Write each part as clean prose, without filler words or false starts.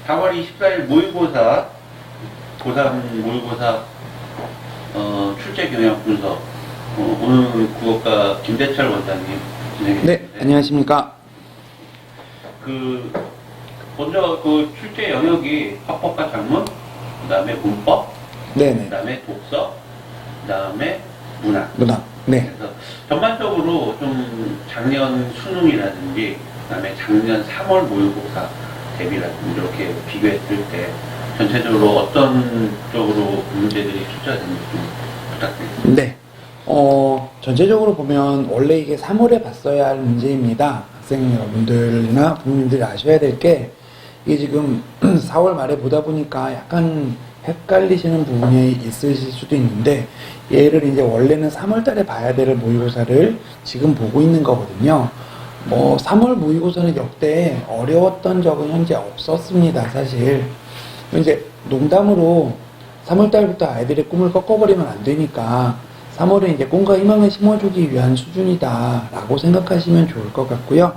4월 24일 모의고사, 고3 모의고사 출제 경향 분석. 오늘 국어과 김대철 원장님 진행해 주세요. 네, 안녕하십니까. 먼저 출제 영역이 화법과 작문, 그 다음에 문법, 네네. 그 다음에 독서, 그 다음에 문학. 네. 그래서 전반적으로 좀 작년 수능이라든지, 그 다음에 작년 3월 모의고사 대비라든지 이렇게 비교했을 때 전체적으로 어떤 쪽으로 문제들이 출제되는지 좀 부탁드립니다. 네. 전체적으로 보면 원래 이게 3월에 봤어야 할 문제입니다. 학생 여러분들이나 부모님들이 아셔야 될 게 이게 지금 4월 말에 보다 보니까 약간 헷갈리시는 부분이 있으실 수도 있는데 얘를 이제 원래는 3월 달에 봐야 될 모의고사를 지금 보고 있는 거거든요. 3월 모의고사는 역대 어려웠던 적은 현재 없었습니다, 사실. 이제 농담으로 3월 달부터 아이들의 꿈을 꺾어버리면 안 되니까 3월에 이제 꿈과 희망을 심어주기 위한 수준이다 라고 생각하시면 좋을 것 같고요.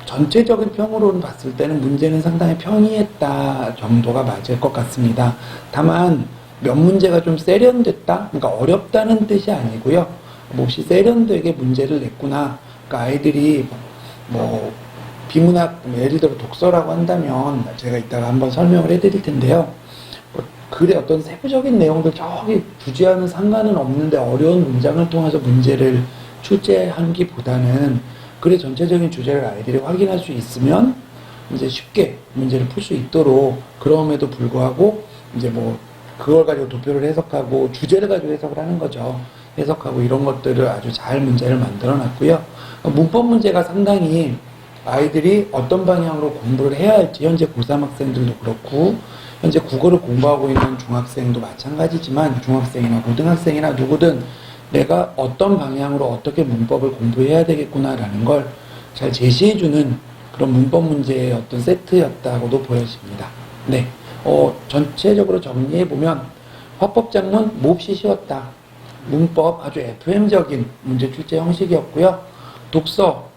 전체적인 평으로는 봤을 때는 문제는 상당히 평이했다 정도가 맞을 것 같습니다. 다만 몇 문제가 좀 세련됐다? 그러니까 어렵다는 뜻이 아니고요. 몹시 세련되게 문제를 냈구나. 그러니까 아이들이 비문학, 예를 들어 독서라고 한다면 제가 이따가 한번 설명을 해드릴 텐데요. 글의 어떤 세부적인 내용들 저기 부지와는 상관은 없는데 어려운 문장을 통해서 문제를 출제하기보다는 글의 전체적인 주제를 아이들이 확인할 수 있으면 이제 쉽게 문제를 풀 수 있도록, 그럼에도 불구하고 이제 그걸 가지고 도표를 해석하고 주제를 가지고 해석을 하는 거죠. 해석하고 이런 것들을 아주 잘 문제를 만들어 놨고요. 문법 문제가 상당히 아이들이 어떤 방향으로 공부를 해야 할지, 현재 고3 학생들도 그렇고 현재 국어를 공부하고 있는 중학생도 마찬가지지만 중학생이나 고등학생이나 누구든 내가 어떤 방향으로 어떻게 문법을 공부해야 되겠구나라는 걸 잘 제시해주는 그런 문법 문제의 어떤 세트였다고도 보여집니다. 네, 전체적으로 정리해보면 화법 작문 몹시 쉬웠다. 문법 아주 FM적인 문제 출제 형식이었고요. 독서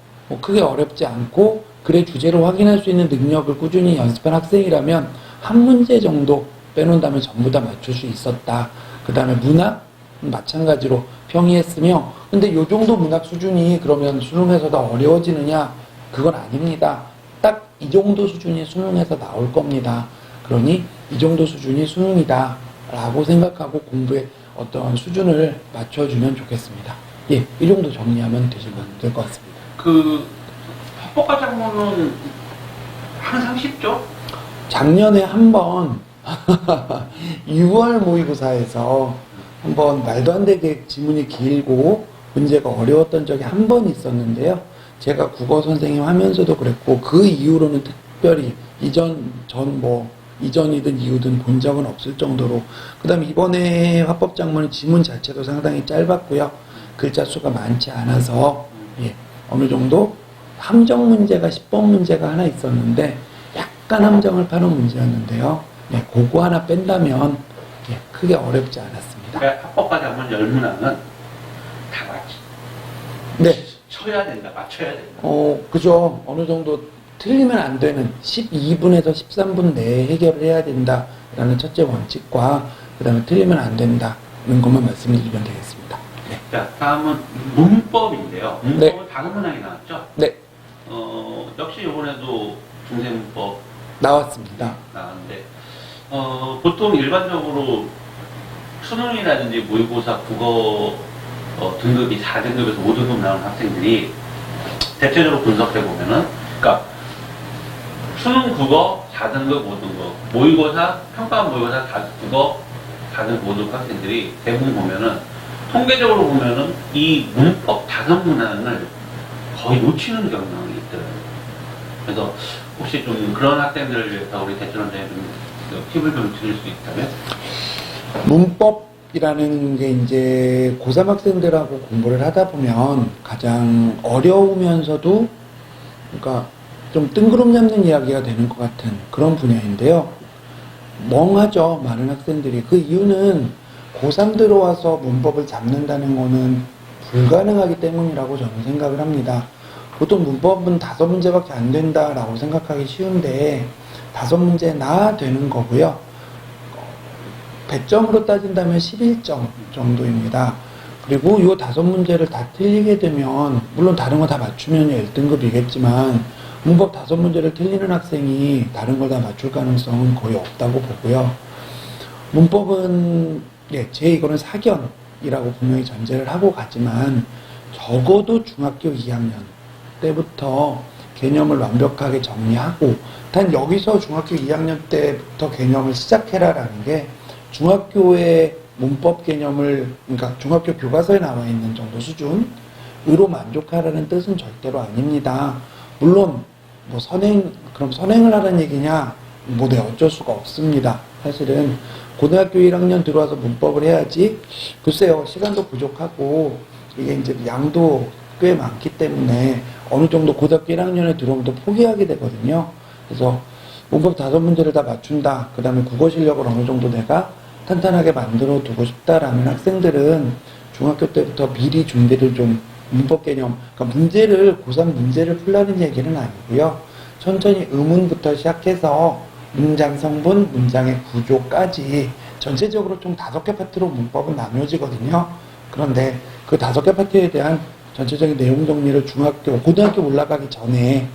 크게 어렵지 않고 글의 주제를 확인할 수 있는 능력을 꾸준히 연습한 학생이라면 한 문제 정도 빼놓는다면 전부 다 맞출 수 있었다. 그 다음에 문학 마찬가지로 평이했으며, 근데 요 정도 문학 수준이 그러면 수능에서 더 어려워지느냐? 그건 아닙니다. 딱 이 정도 수준이 수능에서 나올 겁니다. 그러니 이 정도 수준이 수능이다 라고 생각하고 공부의 어떤 수준을 맞춰주면 좋겠습니다. 예, 이 정도 정리하면 될 것 같습니다. 화법과 작문은 항상 쉽죠? 작년에 한번 6월 모의고사에서 한번 말도 안 되게 지문이 길고 문제가 어려웠던 적이 한 번 있었는데요. 제가 국어 선생님 하면서도 그랬고 그 이후로는 특별히 이전이든 이후든 본 적은 없을 정도로, 그 다음에 이번에 화법 작문의 지문 자체도 상당히 짧았고요. 글자 수가 많지 않아서 어느 정도 함정 문제가 10번 문제가 하나 있었는데 약간 함정을 파는 문제였는데요. 그거 하나 뺀다면 크게 어렵지 않았습니다. 그러니까 화법과 작문 열문항은 다 맞지. 네. 쳐야 된다, 맞춰야 된다. 그죠. 어느 정도 틀리면 안 되는 12분에서 13분 내에 해결을 해야 된다라는 첫째 원칙과 그 다음에 틀리면 안 된다는 것만 말씀드리면 되겠습니다. 네. 자, 다음은 문법인데요. 문법은 네. 다른 문항이 나왔죠? 네. 역시 이번에도 중세문법 나왔습니다. 나왔는데, 보통 일반적으로 수능이라든지 모의고사 국어 등급이 4등급에서 5등급 나오는 학생들이 대체적으로 분석해보면은, 그러니까 수능 국어 4등급, 5등급, 모의고사, 평가 모의고사 국어 4등급, 5등급 학생들이 대부분 보면은, 통계적으로 보면은 이 문법 5문항을 거의 놓치는 경향이 있더라고요. 그래서 혹시 좀 그런 학생들을 위해서 우리 대철 원장님 좀 팁을 좀 드릴 수 있다면? 문법이라는 게 이제 고3 학생들하고 공부를 하다 보면 가장 어려우면서도 그러니까 좀 뜬구름 잡는 이야기가 되는 것 같은 그런 분야인데요. 멍하죠, 많은 학생들이. 그 이유는 고3 들어와서 문법을 잡는다는 거는 불가능하기 때문이라고 저는 생각을 합니다. 보통 문법은 5문제밖에 안 된다라고 생각하기 쉬운데 5문제나 되는 거고요. 배점으로 따진다면 11점 정도입니다. 그리고 이 5문제를 다 틀리게 되면 물론 다른 거 다 맞추면 1등급이겠지만 문법 5문제를 틀리는 학생이 다른 걸 다 맞출 가능성은 거의 없다고 보고요. 문법은 제 이거는 사견이라고 분명히 전제를 하고 가지만 적어도 중학교 2학년 때부터 개념을 완벽하게 정리하고 단 여기서 중학교 2학년 때부터 개념을 시작해라라는 게 중학교의 문법 개념을 그러니까 중학교 교과서에 나와 있는 정도 수준으로 만족하라는 뜻은 절대로 아닙니다. 물론 뭐 그럼 선행을 하라는 얘기냐? 어쩔 수가 없습니다. 사실은 고등학교 1학년 들어와서 문법을 해야지 글쎄요 시간도 부족하고 이게 이제 양도 꽤 많기 때문에 어느 정도 고등학교 1학년에 들어오면 또 포기하게 되거든요. 그래서 문법 5문제를 다 맞춘다. 그 다음에 국어 실력을 어느 정도 내가 탄탄하게 만들어 두고 싶다라는 학생들은 중학교 때부터 미리 준비를 좀 문법 개념, 그러니까 고3 문제를 풀라는 얘기는 아니고요. 천천히 의문부터 시작해서 문장 성분, 문장의 구조까지 전체적으로 총 5개 파트로 문법은 나뉘어지거든요. 그런데 그 5개 파트에 대한 전체적인 내용 정리를 고등학교 올라가기 전에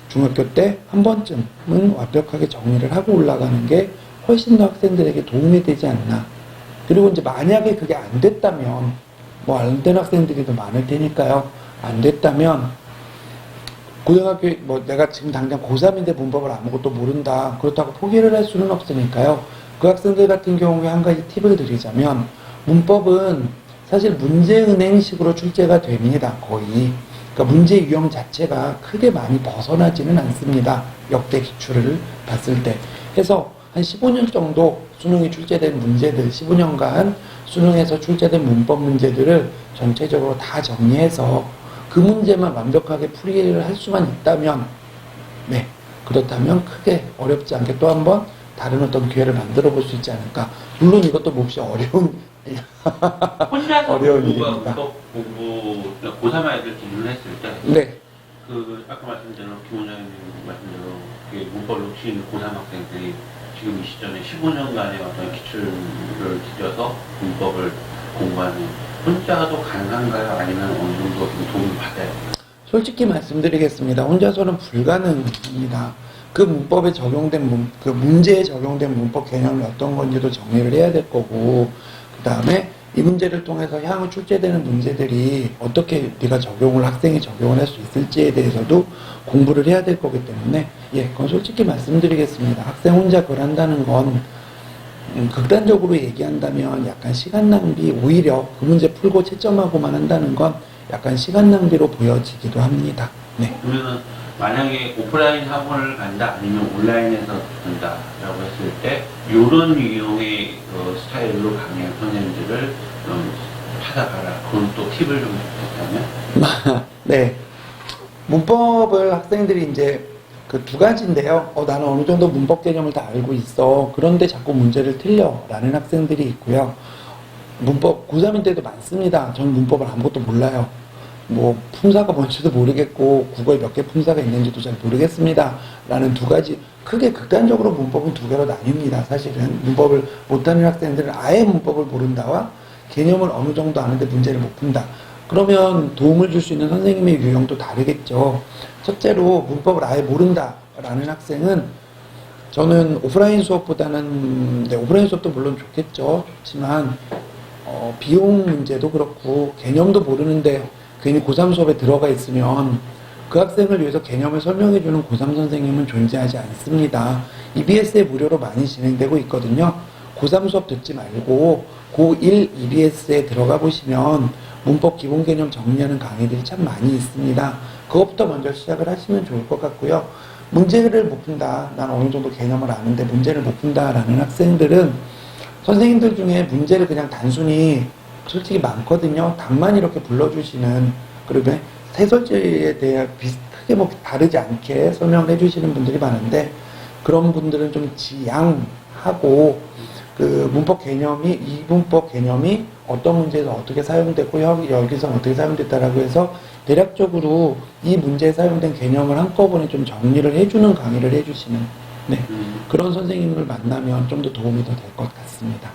중학교 때 한 번쯤은 완벽하게 정리를 하고 올라가는 게 훨씬 더 학생들에게 도움이 되지 않나. 그리고 이제 만약에 그게 안 됐다면, 안 된 학생들이 더 많을 테니까요. 안 됐다면, 고등학교, 내가 지금 당장 고3인데 문법을 아무것도 모른다. 그렇다고 포기를 할 수는 없으니까요. 그 학생들 같은 경우에 한 가지 팁을 드리자면, 문법은 사실 문제은행식으로 출제가 됩니다. 거의. 그러니까 문제 유형 자체가 크게 많이 벗어나지는 않습니다. 역대 기출을 봤을 때. 해서 한 15년 정도 수능이 출제된 문제들, 15년간 수능에서 출제된 문법 문제들을 전체적으로 다 정리해서 그 문제만 완벽하게 풀이를 할 수만 있다면, 그렇다면 크게 어렵지 않게 또 한 번 다른 어떤 기회를 만들어 볼 수 있지 않을까. 물론 이것도 몹시 어려운 혼자서 어려운 일입니다. 문법 공부, 고3 아이들 기준을 했을 때, 아까 말씀드린 김 원장님 말씀대로 문법을 놓치는 고3 학생들이 지금 이 시점에 15년간의 어떤 기출을 들여서 문법을 공부하는 혼자도 가능한가요? 아니면 어느 정도 도움을 받아야 돼요? 솔직히 말씀드리겠습니다. 혼자서는 불가능합니다. 그 문법에 적용된 그 문제에 적용된 문법 개념이 어떤 건지도 정리를 해야 될 거고, 그 다음에 이 문제를 통해서 향후 출제되는 문제들이 어떻게 학생이 적용을 할 수 있을지에 대해서도 공부를 해야 될 거기 때문에, 그건 솔직히 말씀드리겠습니다. 학생 혼자 그걸 한다는 건, 극단적으로 얘기한다면 약간 시간 낭비, 오히려 그 문제 풀고 채점하고만 한다는 건 약간 시간 낭비로 보여지기도 합니다. 그러면은 만약에 오프라인 학원을 간다 아니면 온라인에서 간다라고 했을 때 이런 유형의 스타일로 강의할 선생님들을 좀 찾아가라. 그런 또 팁을 좀 주셨다면? 문법을 학생들이 이제 그 2가지인데요. 나는 어느 정도 문법 개념을 다 알고 있어. 그런데 자꾸 문제를 틀려. 라는 학생들이 있고요. 문법, 고3인 때도 많습니다. 저는 문법을 아무것도 몰라요. 품사가 뭔지도 모르겠고, 국어에 몇 개 품사가 있는지도 잘 모르겠습니다. 라는 2가지, 크게 극단적으로 문법은 2개로 나뉩니다. 사실은. 문법을 못하는 학생들은 아예 문법을 모른다와 개념을 어느 정도 아는데 문제를 못 푼다. 그러면 도움을 줄 수 있는 선생님의 유형도 다르겠죠. 첫째로 문법을 아예 모른다라는 학생은 저는 오프라인 수업보다는 오프라인 수업도 물론 좋지만 비용 문제도 그렇고 개념도 모르는데 괜히 고3 수업에 들어가 있으면 그 학생을 위해서 개념을 설명해주는 고3 선생님은 존재하지 않습니다. EBS에 무료로 많이 진행되고 있거든요. 고3 수업 듣지 말고 고1 EBS에 들어가 보시면 문법 기본 개념 정리하는 강의들이 참 많이 있습니다. 그것부터 먼저 시작을 하시면 좋을 것 같고요. 문제를 못 푼다. 난 어느 정도 개념을 아는데 문제를 못 푼다라는 학생들은 선생님들 중에 문제를 그냥 단순히 솔직히 많거든요. 답만 이렇게 불러주시는, 그러면 해설지에 대해 크게 다르지 않게 설명을 해주시는 분들이 많은데 그런 분들은 좀 지양하고 그 문법 개념이, 이 문법 개념이 어떤 문제에서 어떻게 사용됐고 여기서 어떻게 사용됐다라고 해서 대략적으로 이 문제에 사용된 개념을 한꺼번에 좀 정리를 해주는 강의를 해주시는, 네, 그런 선생님을 만나면 좀 더 도움이 더 될 것 같습니다.